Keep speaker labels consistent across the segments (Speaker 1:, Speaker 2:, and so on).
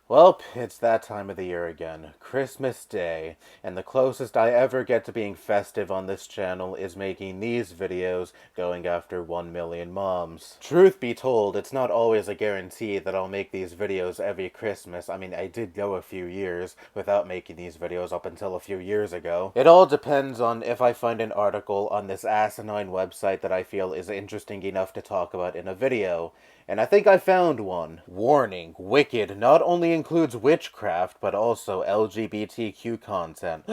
Speaker 1: Well, it's that time of the year again, Christmas Day, and the closest I ever get to being festive on this channel is making these videos going after 1 million moms. Truth be told, it's not always a guarantee that I'll make these videos every Christmas. I mean, I did go a few years without making these videos up until a few years ago. It all depends on if I find an article on this asinine website that I feel is interesting enough to talk about in a video. And I think I found one. Warning, Wicked not only includes witchcraft, but also LGBTQ content.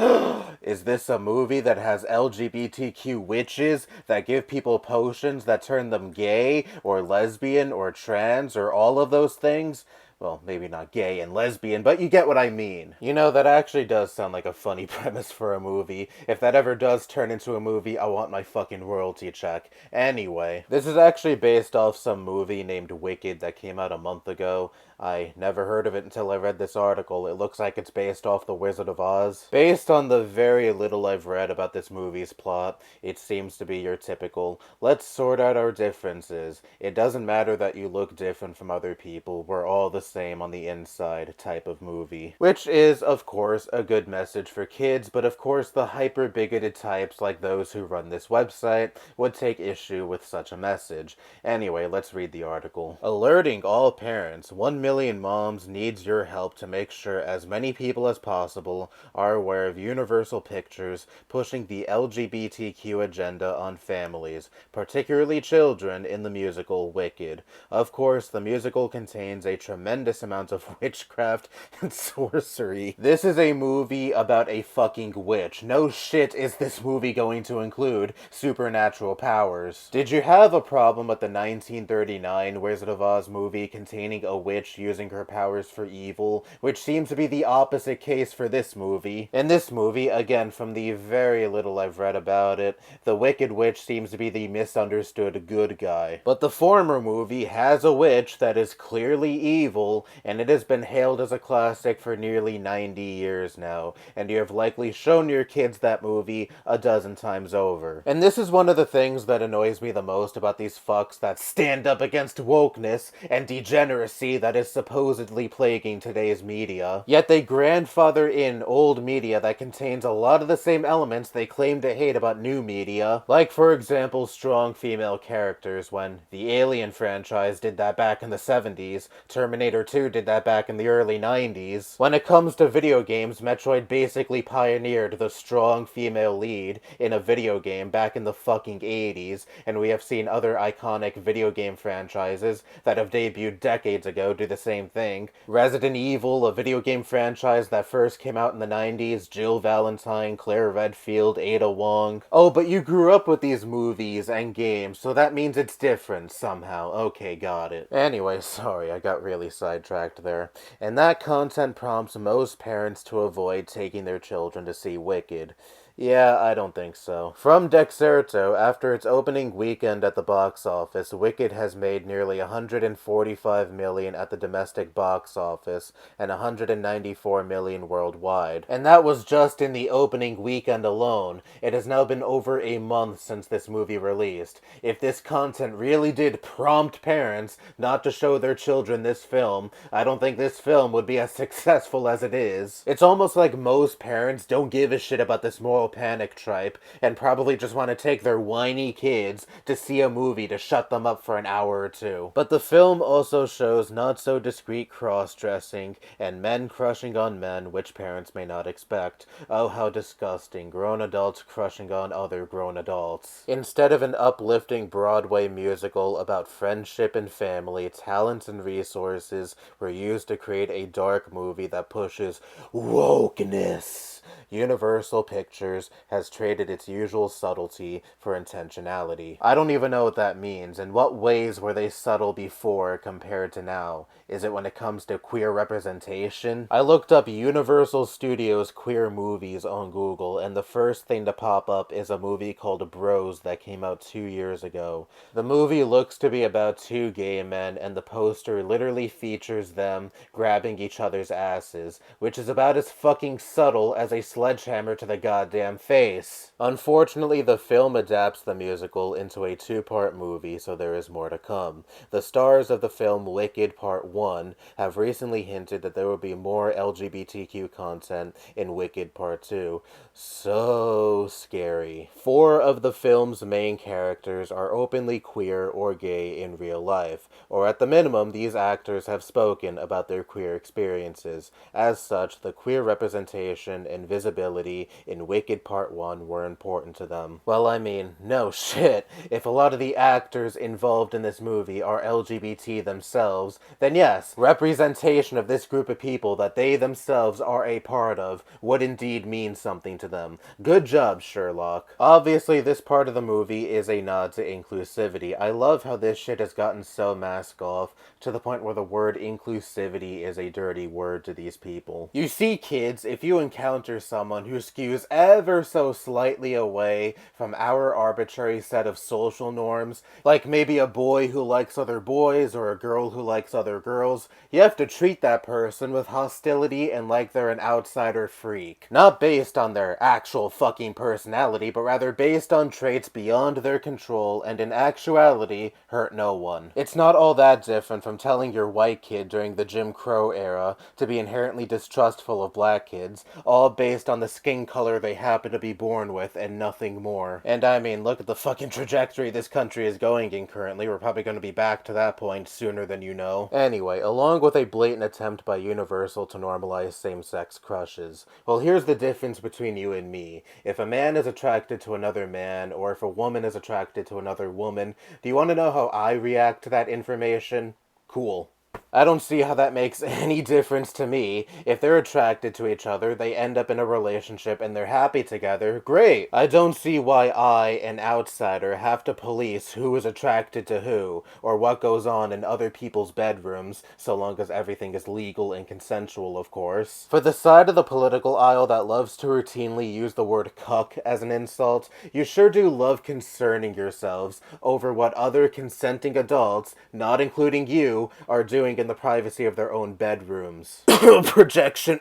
Speaker 1: Is this a movie that has LGBTQ witches that give people potions that turn them gay, or lesbian, or trans, or all of those things? Well, maybe not gay and lesbian, but you get what I mean. You know, that actually does sound like a funny premise for a movie. If that ever does turn into a movie, I want my fucking royalty check. Anyway, this is actually based off some movie named Wicked that came out a month ago. I never heard of it until I read this article. It looks like it's based off The Wizard of Oz. Based on the very little I've read about this movie's plot, it seems to be your typical, let's sort out our differences. It doesn't matter that you look different from other people, we're all the same on the inside type of movie. Which is, of course, a good message for kids, but of course the hyper-bigoted types like those who run this website would take issue with such a message. Anyway, let's read the article. Alerting all parents, 1 million moms needs your help to make sure as many people as possible are aware of Universal Pictures pushing the LGBTQ agenda on families, particularly children, in the musical Wicked. Of course, the musical contains a tremendous amount of witchcraft and sorcery. This is a movie about a fucking witch. No shit is this movie going to include supernatural powers. Did you have a problem with the 1939 Wizard of Oz movie containing a witch using her powers for evil, which seems to be the opposite case for this movie? In this movie, again, from the very little I've read about it, the Wicked Witch seems to be the misunderstood good guy. But the former movie has a witch that is clearly evil, and it has been hailed as a classic for nearly 90 years now, and you have likely shown your kids that movie a dozen times over. And this is one of the things that annoys me the most about these fucks that stand up against wokeness and degeneracy that is supposedly plaguing today's media. Yet they grandfather in old media that contains a lot of the same elements they claim to hate about new media, like for example strong female characters, when the Alien franchise did that back in the 70s, Terminator 2 did that back in the early 90s. When it comes to video games, Metroid basically pioneered the strong female lead in a video game back in the fucking 80s, and we have seen other iconic video game franchises that have debuted decades ago do the same thing. Resident Evil, a video game franchise that first came out in the 90s, Jill Valentine, Claire Redfield, Ada Wong. Oh, but you grew up with these movies and games, so that means it's different somehow. Okay, got it. Anyway, sorry, I got really sidetracked there. And that content prompts most parents to avoid taking their children to see Wicked. Yeah, I don't think so. From Dexerto, after its opening weekend at the box office, Wicked has made nearly $145 million at the domestic box office and $194 million worldwide. And that was just in the opening weekend alone. It has now been over a month since this movie released. If this content really did prompt parents not to show their children this film, I don't think this film would be as successful as it is. It's almost like most parents don't give a shit about this moral panic tripe and probably just want to take their whiny kids to see a movie to shut them up for an hour or two. But the film also shows not so discreet cross-dressing and men crushing on men, which parents may not expect. Oh, how disgusting. Grown adults crushing on other grown adults. Instead of an uplifting Broadway musical about friendship and family, talents and resources were used to create a dark movie that pushes wokeness. Universal Pictures has traded its usual subtlety for intentionality. I don't even know what that means. In what ways were they subtle before compared to now? Is it when it comes to queer representation? I looked up Universal Studios queer movies on Google, and the first thing to pop up is a movie called Bros that came out 2 years ago. The movie looks to be about two gay men, and the poster literally features them grabbing each other's asses, which is about as fucking subtle as a sledgehammer to the goddamn goddamn face. Unfortunately, the film adapts the musical into a two-part movie, so there is more to come. The stars of the film Wicked Part 1 have recently hinted that there will be more LGBTQ content in Wicked Part 2. So scary. 4 of the film's main characters are openly queer or gay in real life, or at the minimum, these actors have spoken about their queer experiences. As such, the queer representation and visibility in Wicked Part 1 were important to them. Well, I mean, no shit. If a lot of the actors involved in this movie are LGBT themselves, then yes, representation of this group of people that they themselves are a part of would indeed mean something to them. Good job, Sherlock. Obviously, this part of the movie is a nod to inclusivity. I love how this shit has gotten so mask off to the point where the word inclusivity is a dirty word to these people. You see, kids, if you encounter someone who skews ever so slightly away from our arbitrary set of social norms, like maybe a boy who likes other boys or a girl who likes other girls, you have to treat that person with hostility and like they're an outsider freak. Not based on their actual fucking personality, but rather based on traits beyond their control and in actuality hurt no one. It's not all that different from telling your white kid during the Jim Crow era to be inherently distrustful of black kids, all based on the skin color they happen to be born with and nothing more. And I mean, look at the fucking trajectory this country is going in currently. We're probably going to be back to that point sooner than you know. Anyway, along with a blatant attempt by Universal to normalize same-sex crushes, well, here's the difference between you and me. If a man is attracted to another man, or if a woman is attracted to another woman, do you want to know how I react to that information? Cool. I don't see how that makes any difference to me. If they're attracted to each other, they end up in a relationship and they're happy together, great. I don't see why I, an outsider, have to police who is attracted to who, or what goes on in other people's bedrooms, so long as everything is legal and consensual, of course. For the side of the political aisle that loves to routinely use the word cuck as an insult, you sure do love concerning yourselves over what other consenting adults, not including you, are doing in the privacy of their own bedrooms. Projection.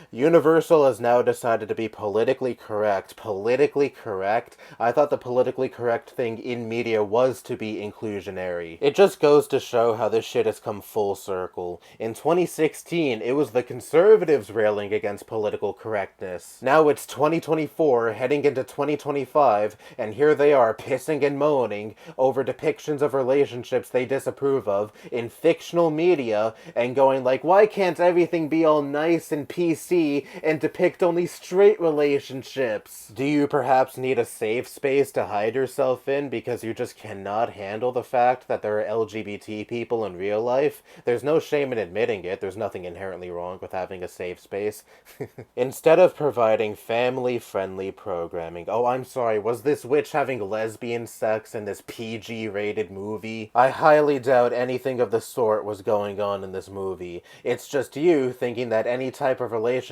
Speaker 1: Universal has now decided to be politically correct. Politically correct? I thought the politically correct thing in media was to be inclusionary. It just goes to show how this shit has come full circle. In 2016, it was the conservatives railing against political correctness. Now it's 2024, heading into 2025, and here they are pissing and moaning over depictions of relationships they disapprove of in fictional media, and going like, why can't everything be all nice and PC and depict only straight relationships? Do you perhaps need a safe space to hide yourself in because you just cannot handle the fact that there are LGBT people in real life? There's no shame in admitting it. There's nothing inherently wrong with having a safe space. Instead of providing family-friendly programming, oh, I'm sorry, was this witch having lesbian sex in this PG-rated movie? I highly doubt anything of the sort was going on in this movie. It's just you thinking that any type of relationship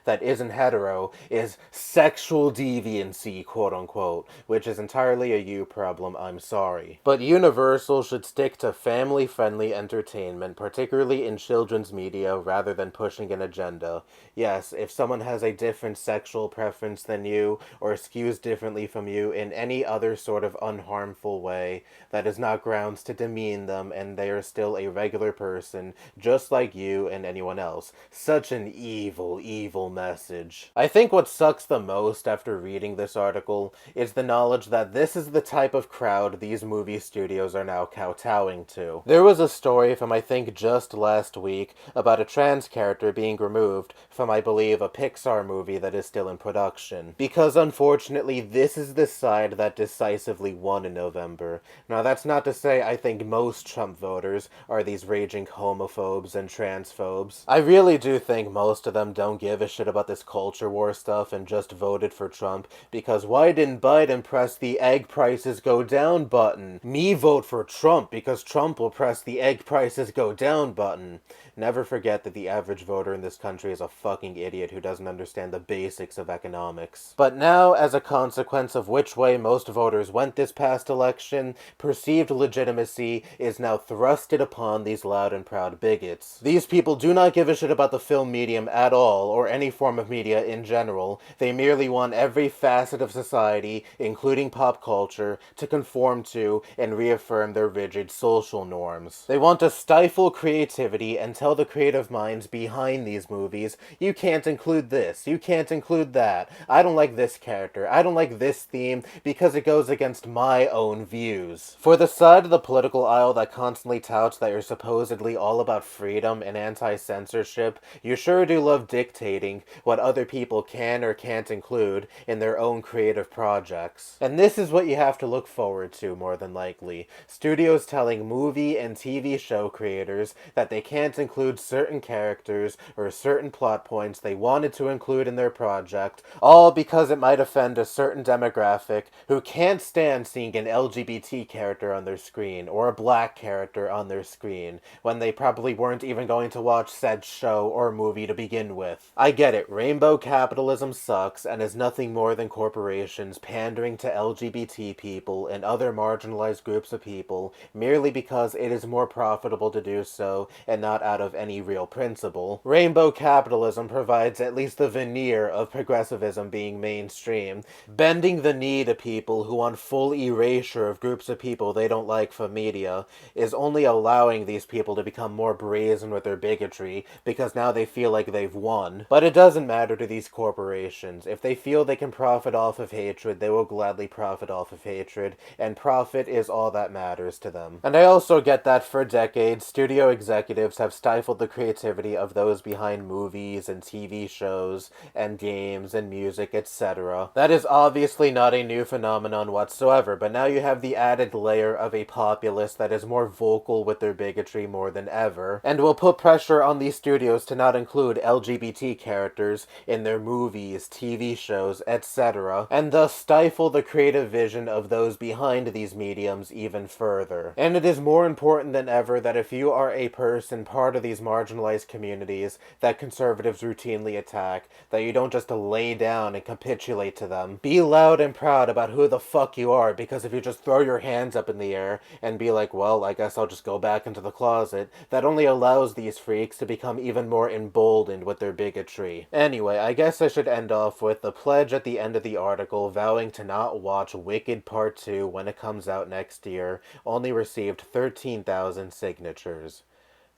Speaker 1: that isn't hetero is sexual deviancy, quote-unquote, which is entirely a you problem, I'm sorry. But Universal should stick to family-friendly entertainment, particularly in children's media, rather than pushing an agenda. Yes, if someone has a different sexual preference than you, or skews differently from you in any other sort of unharmful way, that is not grounds to demean them, and they are still a regular person, just like you and anyone else. Such an evil, evil message. I think what sucks the most after reading this article is the knowledge that this is the type of crowd these movie studios are now kowtowing to. There was a story from I think just last week about a trans character being removed from I believe a Pixar movie that is still in production. Because unfortunately this is the side that decisively won in November. Now that's not to say I think most Trump voters are these raging homophobes and transphobes. I really do think most of them don't give a shit about this culture war stuff and just voted for Trump because why didn't Biden press the egg prices go down button? Me vote for Trump because Trump will press the egg prices go down button. Never forget that the average voter in this country is a fucking idiot who doesn't understand the basics of economics. But now, as a consequence of which way most voters went this past election, perceived legitimacy is now thrusted upon these loud and proud bigots. These people do not give a shit about the film medium at all all, or any form of media in general. They merely want every facet of society, including pop culture, to conform to and reaffirm their rigid social norms. They want to stifle creativity and tell the creative minds behind these movies, you can't include this, you can't include that, I don't like this character, I don't like this theme because it goes against my own views. For the side of the political aisle that constantly touts that you're supposedly all about freedom and anti-censorship, you sure do love dictating what other people can or can't include in their own creative projects. And this is what you have to look forward to, more than likely. Studios telling movie and TV show creators that they can't include certain characters or certain plot points they wanted to include in their project, all because it might offend a certain demographic who can't stand seeing an LGBT character on their screen or a black character on their screen when they probably weren't even going to watch said show or movie to begin with. I get it, rainbow capitalism sucks and is nothing more than corporations pandering to LGBT people and other marginalized groups of people merely because it is more profitable to do so and not out of any real principle. Rainbow capitalism provides at least the veneer of progressivism being mainstream, bending the knee to people who want full erasure of groups of people they don't like from media, is only allowing these people to become more brazen with their bigotry because now they feel like they've won. But it doesn't matter to these corporations. If they feel they can profit off of hatred, they will gladly profit off of hatred, and profit is all that matters to them. And I also get that for decades, studio executives have stifled the creativity of those behind movies and TV shows and games and music, etc. That is obviously not a new phenomenon whatsoever, but now you have the added layer of a populace that is more vocal with their bigotry more than ever, and will put pressure on these studios to not include LGBT characters in their movies, TV shows, etc., and thus stifle the creative vision of those behind these mediums even further. And it is more important than ever that if you are a person part of these marginalized communities that conservatives routinely attack, that you don't just lay down and capitulate to them. Be loud and proud about who the fuck you are, because if you just throw your hands up in the air and be like, well, I guess I'll just go back into the closet, that only allows these freaks to become even more emboldened with their bigotry. Anyway, I guess I should end off with the pledge at the end of the article vowing to not watch Wicked Part 2 when it comes out next year only received 13,000 signatures.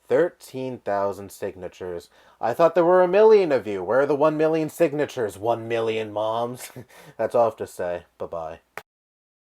Speaker 1: 13,000 signatures. I thought there were 1 million of you. Where are the 1 million signatures? 1 million moms? That's all I have to say. Bye-bye.